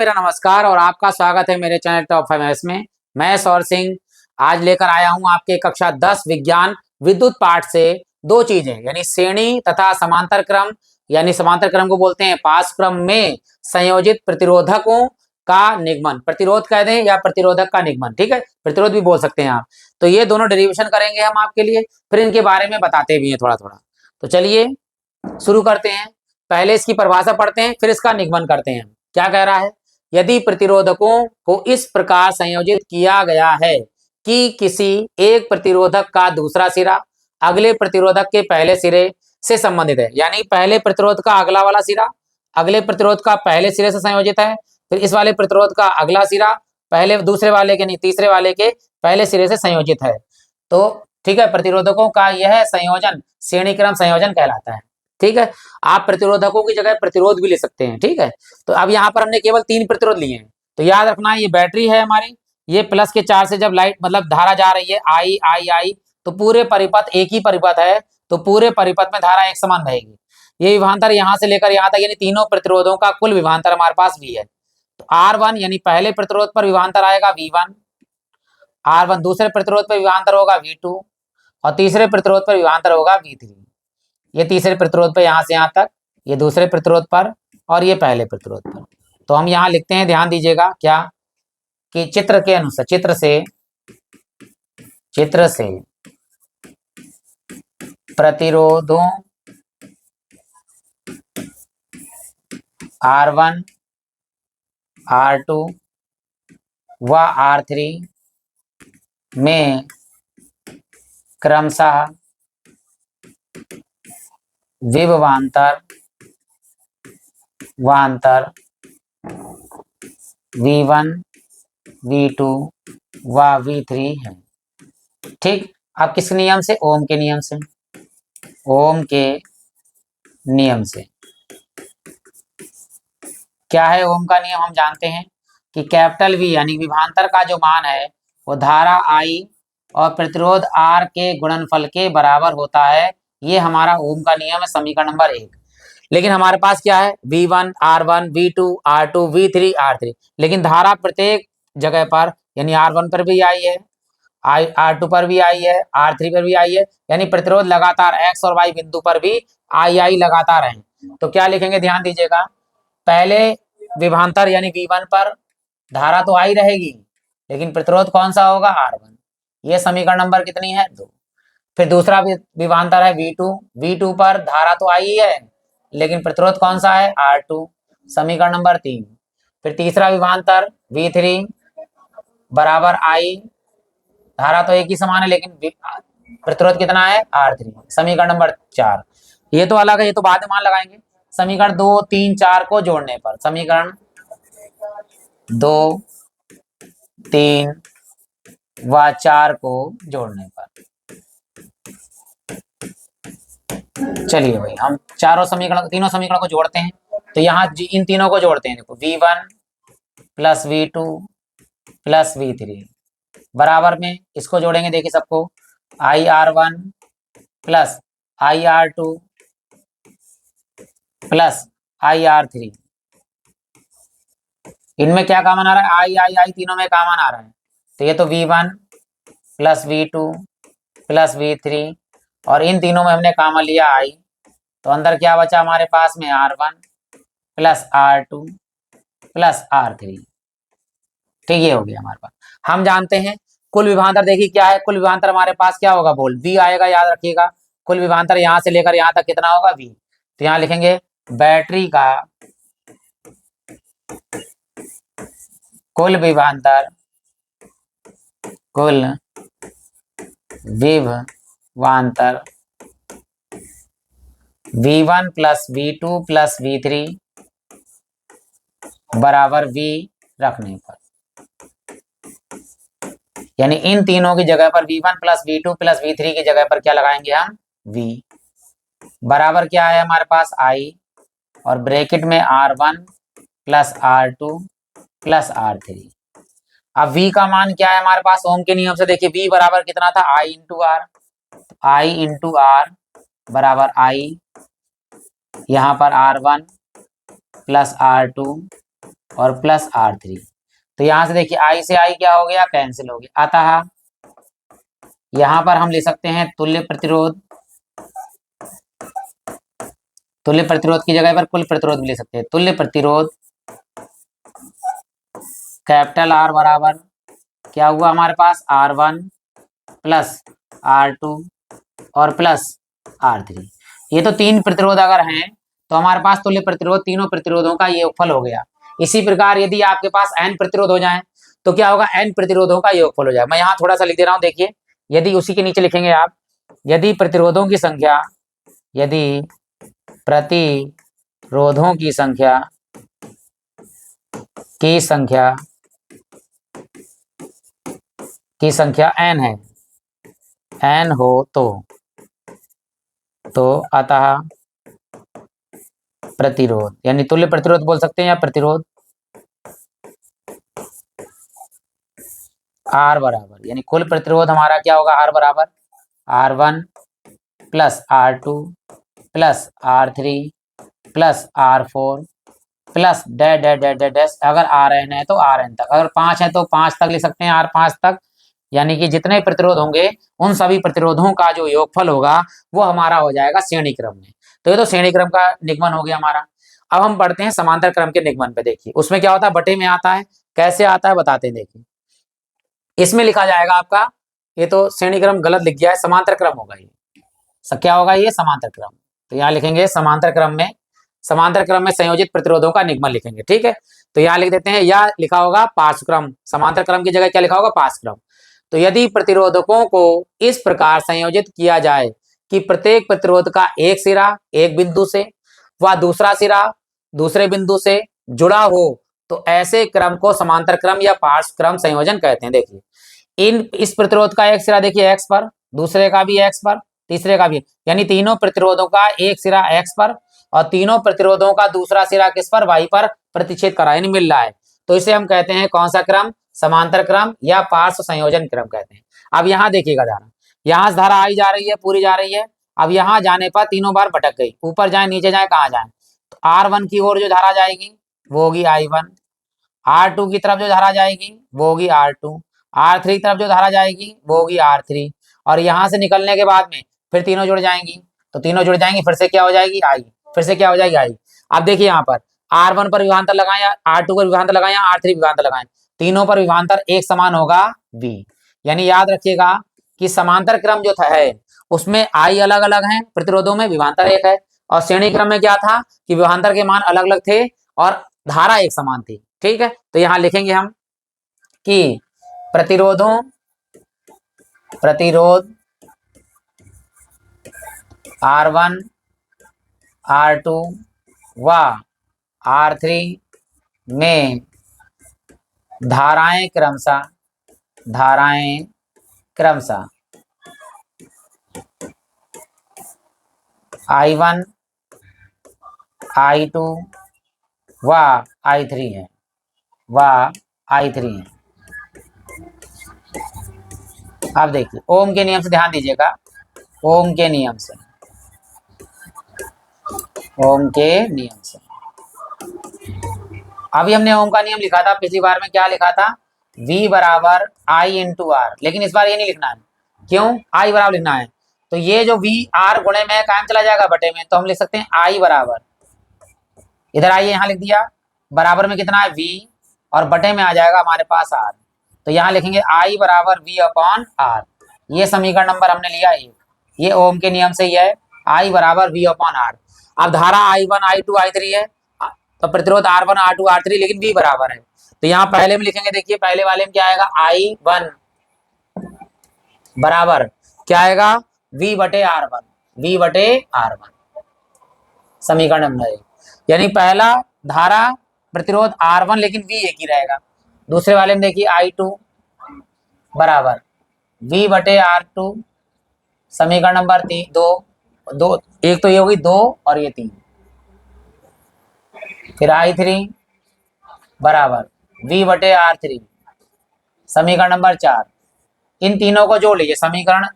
मेरा नमस्कार और आपका स्वागत है मेरे चैनल टॉप 5 में। मैं सौर सिंह आज लेकर आया हूं आपके कक्षा 10 विज्ञान विद्युत पाठ से दो चीजें यानी श्रेणी तथा समांतर क्रम, यानी समांतर क्रम को बोलते हैं पास क्रम में संयोजित प्रतिरोधकों का निगमन, प्रतिरोध कह दें या प्रतिरोधक का निगमन, ठीक है, प्रतिरोध भी बोल सकते हैं आप। तो ये दोनों डेरिवेशन करेंगे हम आपके लिए, फिर इनके बारे में बताते भी हैं थोड़ा थोड़ा। तो चलिए शुरू करते हैं। पहले इसकी परिभाषा पढ़ते हैं, फिर इसका निगमन करते हैं। क्या कह रहा है? यदि प्रतिरोधकों को इस प्रकार संयोजित किया गया है कि किसी एक प्रतिरोधक का दूसरा सिरा अगले प्रतिरोधक के पहले सिरे से संबंधित है, यानी पहले प्रतिरोध का अगला वाला सिरा अगले प्रतिरोध का पहले सिरे से संयोजित है, फिर इस वाले प्रतिरोध का अगला सिरा पहले दूसरे वाले के नहीं तीसरे वाले के पहले सिरे से संयोजित है। तो ठीक है, प्रतिरोधकों का यह संयोजन श्रेणी क्रम संयोजन कहलाता है। ठीक है, आप प्रतिरोधकों की जगह प्रतिरोध भी ले सकते हैं। ठीक है, तो अब यहाँ पर हमने केवल 3 प्रतिरोध लिए हैं, तो याद रखना ये बैटरी है हमारी, ये प्लस के 4 से जब लाइट मतलब धारा जा रही है आई आई आई, तो पूरे परिपथ एक ही परिपथ है, तो पूरे परिपथ में धारा एक समान रहेगी। ये विभवांतर यहाँ से लेकर यहाँ तक यानी तीनों प्रतिरोधों का कुल विभवांतर हमारे पास V है। तो R1 यानी पहले प्रतिरोध पर विभवांतर आएगा V1, R1 दूसरे प्रतिरोध पर विभवांतर होगा V2 और तीसरे प्रतिरोध पर विभवांतर होगा V3। ये तीसरे प्रतिरोध पर यहाँ से यहाँ तक, ये दूसरे प्रतिरोध पर और ये पहले प्रतिरोध पर। तो हम यहाँ लिखते हैं, ध्यान दीजिएगा क्या कि चित्र के अनुसार चित्र से प्रतिरोधों R1 R2 व R3 में क्रमशः विभवांतर वांतर V1 V2 व V3 है। ठीक, अब किस नियम से? ओम के नियम से। ओम के नियम से क्या है ओम का नियम? हम जानते हैं कि कैपिटल V यानी विभवांतर का जो मान है वो धारा I और प्रतिरोध R के गुणनफल के बराबर होता है। ये हमारा ओम का नियम है, समीकरण नंबर 1। लेकिन हमारे पास क्या है? V1 R1 V2 R2 V3 R3, लेकिन धारा प्रत्येक जगह पर यानी R1 पर भी आई है, R2 पर भी आई है, R3 पर भी आई है, यानी प्रतिरोध लगातार X और Y बिंदु पर भी आई लगातार है। तो क्या लिखेंगे? ध्यान दीजिएगा, पहले विभवांतर यानी V1 पर धारा तो आई रहेगी, लेकिन प्रतिरोध कौन सा होगा? R1। ये समीकरण नंबर कितनी है? 2। फिर दूसरा विभवांतर है V2 पर धारा तो आई है, लेकिन प्रतिरोध कौन सा है? R2, समीकरण नंबर 3। फिर तीसरा विभवांतर V3 बराबर I, धारा तो एक ही समान है लेकिन प्रतिरोध कितना है? R3, समीकरण नंबर 4। ये तो अलग है, ये तो बाद में मान लगाएंगे। समीकरण 2 3 4 को जोड़ने पर, समीकरण 2 3 व 4 को जोड़ने पर, चलिए भाई हम तीनों समीकरण को जोड़ते हैं। तो यहाँ इन तीनों को जोड़ते हैं, देखो V1 plus V2 plus V3 बराबर में इसको जोड़ेंगे, देखिए सबको, IR1 plus IR2 plus IR3। इनमें क्या कॉमन आ रहा है? आई तीनों में कॉमन आ रहा है। तो ये तो V1 plus V2 plus V3 और इन तीनों में हमने कॉमन लिया I, तो अंदर क्या बचा हमारे पास में? R1 plus R2 plus R3। ठीक, ये हो गया हमारे पास। हम जानते हैं कुल विभवांतर, देखिए क्या है कुल विभवांतर हमारे पास? क्या होगा? बोल V आएगा, याद रखिएगा। कुल विभवांतर यहाँ से लेकर यहाँ तक कितना होगा? V। तो यहाँ लिखेंगे बैटरी का कुल विभवांतर V1 plus V2 plus V3 बराबर V रखने पर, यानी इन तीनों की जगह पर V1 plus V2 plus V3 की जगह पर क्या लगाएंगे हम? V बराबर क्या है हमारे पास? I और ब्रैकेट में R1 plus R2 plus R3। अब V का मान क्या है हमारे पास? ओम के नियम से देखिए V बराबर कितना था? I into R। I into R बराबर I, यहाँ पर R1 प्लस R2 और प्लस R3। तो यहां से देखिए I से I क्या हो गया, कैंसिल हो गया। अतः यहां पर हम ले सकते हैं तुल्य प्रतिरोध, तुल्य प्रतिरोध की जगह पर कुल प्रतिरोध भी ले सकते हैं। तुल्य प्रतिरोध कैपिटल R बराबर क्या हुआ हमारे पास, R1 प्लस R2 और प्लस R3। ये तो तीन प्रतिरोध अगर हैं तो हमारे पास तुल्य प्रतिरोध तीनों प्रतिरोधों का योगफल हो गया। इसी प्रकार यदि आपके पास n प्रतिरोध हो जाए तो क्या होगा, n प्रतिरोधों का योगफल हो जाए। मैं यहाँ थोड़ा सा लिख दे रहा हूँ, देखिए। यदि उसी के नीचे लिखेंगे आप, यदि प्रतिरोधों की संख्या, यदि प्रतिरोधों की संख्या की संख्या की संख्या n है, n हो तो अतः प्रतिरोध, यानी तुल्य प्रतिरोध बोल सकते हैं या प्रतिरोध R बराबर, यानी कुल प्रतिरोध हमारा क्या होगा, R बराबर R1 plus R2 plus R3 plus R4 plus dash dash dash dash dash, अगर Rn है तो Rn तक, अगर 5 है तो 5 तक लिख सकते हैं, R5 तक। यानी कि जितने प्रतिरोध होंगे उन सभी प्रतिरोधों का जो योगफल होगा वो हमारा हो जाएगा श्रेणी क्रम में। तो ये तो श्रेणी क्रम का निगमन हो गया हमारा। अब हम बढ़ते हैं समांतर क्रम के निगमन पे। देखिए उसमें क्या होता है, बटे में आता है। कैसे आता है बताते हैं। देखिए इसमें लिखा जाएगा आपका, ये तो श्रेणी क्रम गलत लिख गया है, समांतर क्रम होगा ये। क्या होगा ये, समांतर क्रम। तो यहाँ लिखेंगे समांतर क्रम में, समांतर क्रम में संयोजित प्रतिरोधों का निगमन लिखेंगे, ठीक है। तो यहाँ लिख देते हैं, या लिखा होगा पार्श्व क्रम, समांतर क्रम की जगह क्या लिखा होगा, पार्श्व क्रम। तो यदि प्रतिरोधकों को इस प्रकार संयोजित किया जाए कि प्रत्येक प्रतिरोध का एक सिरा एक बिंदु से व दूसरा सिरा दूसरे बिंदु से जुड़ा हो, तो ऐसे क्रम को समांतर क्रम या पार्श्व क्रम संयोजन कहते हैं। देखिए इस प्रतिरोध का एक सिरा देखिए x पर, दूसरे का भी x पर, तीसरे का भी, यानी तीनों प्रतिरोधों का एक सिरा x पर और तीनों प्रतिरोधों का दूसरा सिरा किस पर, y पर प्रतिच्छेद करा, यानी मिल रहा है। तो इसे हम कहते हैं कौन सा क्रम, समांतर क्रम या पार्श्व संयोजन क्रम कहते हैं। अब यहाँ देखिएगा धारा, यहाँ से धारा आई जा रही है, पूरी जा रही है। अब यहाँ जाने पर तीनों बार भटक गई, ऊपर जाए नीचे जाए कहाँ जाए। तो R1 की ओर जो धारा जाएगी वो होगी I1, R2 की तरफ जो धारा जाएगी वो होगी R2, R3 की तरफ जो धारा जाएगी वो होगी R3, और यहाँ से निकलने के बाद में फिर तीनों जुड़ जाएंगी। तो तीनों जुड़ जाएंगी, फिर से क्या हो जाएगी, I, फिर से क्या हो जाएगी, I। अब देखिए यहाँ पर R1 पर विभवांतर लगाएं, R2 पर विभवांतर लगाएं, R3 विभवांतर लगाएं, तीनों पर विभवांतर एक समान होगा V। यानी याद रखिएगा कि समांतर क्रम जो है उसमें I अलग अलग है, प्रतिरोधों में विभवांतर एक है, और श्रेणी क्रम में क्या था कि विभवांतर के मान अलग अलग थे और धारा एक समान थी, ठीक है। तो यहां लिखेंगे हम कि प्रतिरोध R1 R2 व R3 में धाराएं क्रमशः I1 I2 व I3 है, अब देखिए ओम के नियम से ध्यान दीजिएगा, ओम के नियम से अभी हमने ओम का नियम लिखा था पिछली बार में, क्या लिखा था, V बराबर I इंटू R, लेकिन इस बार ये नहीं लिखना है। क्यों, I बराबर लिखना है। तो ये जो V R गुणे में कायम चला जाएगा बटे में, तो हम लिख सकते हैं I बराबर, इधर आइए यहाँ लिख दिया, बराबर में कितना है V और बटे में आ जाएगा हमारे पास R। तो यहाँ लिखेंगे I बराबर V अपॉन R। ये समीकरण नंबर हमने लिया एक, ये ओम के नियम से ही है, I बराबर V अपॉन R। अब धारा I1 I2 I3 है, तो प्रतिरोध R1 R2 R3, लेकिन V बराबर है। तो यहाँ पहले में लिखेंगे, देखिए पहले वाले में क्या आएगा, I1 बराबर क्या आएगा, V बटे R1, समीकरण नंबर एक। यानी पहला धारा प्रतिरोध R1 लेकिन V एक ही रहेगा। दूसरे वाले में देखिए I2 बराबर V बटे R2, समीकरण नंबर दो, एक तो ये होगी 2 और ये 3। फिर I3 बराबर V बटे R3, समीकरण नंबर 4। इन तीनों को जोड़ लीजिए, समीकरण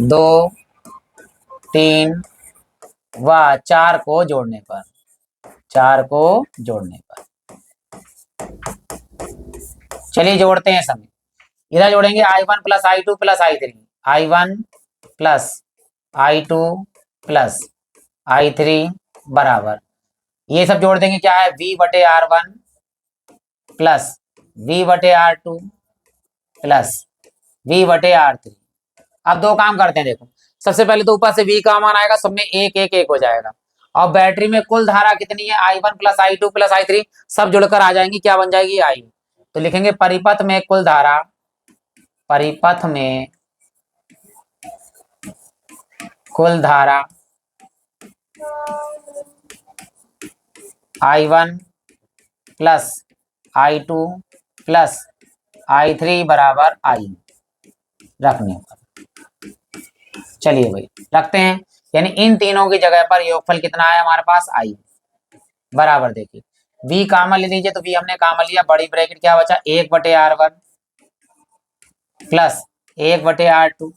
2, 3 व 4 को जोड़ने पर 4 को जोड़ने पर। चलिए जोड़ते हैं समय। इधर जोड़ेंगे I1 plus I2 plus I3, I1 plus I2 plus I3 बराबर, ये सब जोड़ देंगे, क्या है, V/R1 plus V/R2 plus V/R3। अब दो काम करते हैं, देखो सबसे पहले तो ऊपर से V का मान आएगा, सब में एक एक एक हो जाएगा। और बैटरी में कुल धारा कितनी है, I1 plus I2 plus I3 सब जुड़कर आ जाएंगी, क्या बन जाएगी, I। तो लिखेंगे परिपथ में कुल धारा, परिपथ में कुल धारा I1 plus I2 plus I3 बराबर I रखने पर। चलिए भाई रखते हैं, यानी इन तीनों की जगह पर योगफल कितना है हमारे पास, I बराबर, देखिए V कामन ले लीजिए, तो V हमने कामन लिया, बड़ी ब्रैकेट क्या बचा, 1/R1 plus 1/R2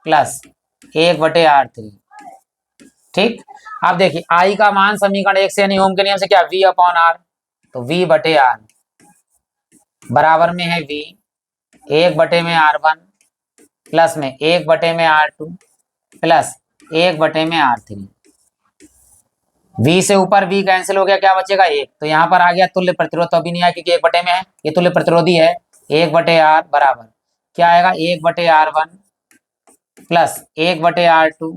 plus 1/R3। ठीक, अब देखिए I का मान समीकरण 1 से, यानी ओम के नियम से क्या, V/R, तो V/R बराबर में है V 1/R1 प्लस में 1/R2 प्लस 1/R3। V से ऊपर V कैंसिल हो गया, क्या बचेगा, 1। तो यहाँ पर आ गया तुल्य प्रतिरोध, तो अभी नहीं आया क्योंकि 1 में है, ये तुल्य प्रतिरोधी है। 1/R बराबर क्या आएगा, 1/R1 plus 1/R2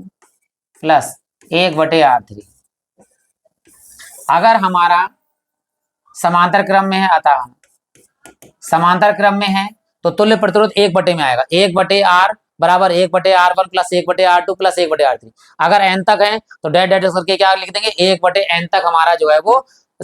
plus 1/R3। अगर हमारा समांतर क्रम में है, अतः समांतर क्रम में है तो तुल्य प्रतिरोध 1 में आएगा, 1/R बराबर 1/R1 plus 1/R2 plus 1/R3। अगर n तक है तो डेट करके क्या लिख देंगे, 1/n तक हमारा जो है वो